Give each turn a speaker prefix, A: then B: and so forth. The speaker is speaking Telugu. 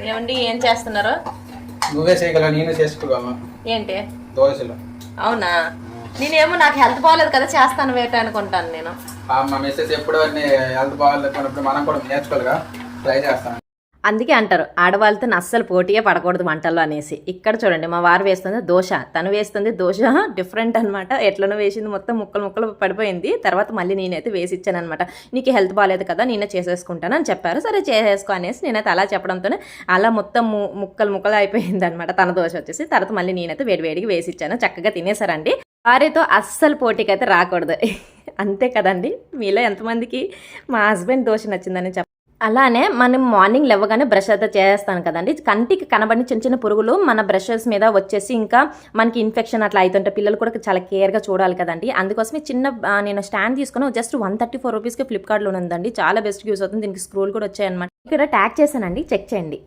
A: ఏమండి ఏం చేస్తున్నారు?
B: నువ్వే చేయగల నేను చేసుకోగలను.
A: ఏంటి
B: దోశలు?
A: అవునా, నేనేమో నాకు హెల్త్ బాగోలేదు కదా చేస్తాను వేట అనుకుంటాను నేను.
B: మా మెసేజ్ ఎప్పుడు హెల్త్ బాగాలేకున్నప్పుడు మనం కూడా నేర్చుకోవాలిగా, ట్రై చేస్తాను.
A: అందుకే అంటారు ఆడవాళ్ళతో అస్సలు పోటీయే పడకూడదు వంటల్లో అనేసి. ఇక్కడ చూడండి మా వారు వేస్తుంది దోశ, తను వేస్తుంది దోశ డిఫరెంట్ అనమాట. ఎట్లనో వేసింది, మొత్తం ముక్కలు ముక్కలు పడిపోయింది. తర్వాత మళ్ళీ నేనైతే వేసి ఇచ్చాను అనమాట. నీకు హెల్త్ బాగాలేదు కదా నేనే చేసేసుకుంటాను అని చెప్పారు. సరే చేసేసుకో అనేసి నేనైతే అలా చెప్పడంతోనే అలా మొత్తం ముక్కలు ముక్కలు అయిపోయింది అనమాట తన దోశ వచ్చేసి. తర్వాత మళ్ళీ నేనైతే వేడివేడికి వేసి ఇచ్చాను. చక్కగా తినేసారండి. వారితో అస్సలు పోటీకి అయితే రాకూడదు అంతే కదండి. మీలో ఎంతమందికి మా హస్బెండ్ దోశ నచ్చిందని చెప్ప. అలానే మనం మార్నింగ్ లేవగానే బ్రష్ అయితే చేస్తాను కదండి. కంటికి కనబడిన చిన్న చిన్న పురుగులు మన బ్రషెస్ మీద వచ్చేసి ఇంకా మనకి ఇన్ఫెక్షన్ అట్లా అవుతుంటే పిల్లలు కూడా చాలా కేర్గా చూడాలి కదండి. అందుకోసమే చిన్న నేను స్టాండ్ తీసుకుని జస్ట్ 134 రూపీస్కి ఫ్లిప్కార్ట్లో ఉందండి. చాలా బెస్ట్ యూస్ అవుతుంది. దీనికి స్క్రూలు కూడా వచ్చాయన్నమాట. ఇక్కడ ట్యాగ్ చేశానండి, చెక్ చేయండి.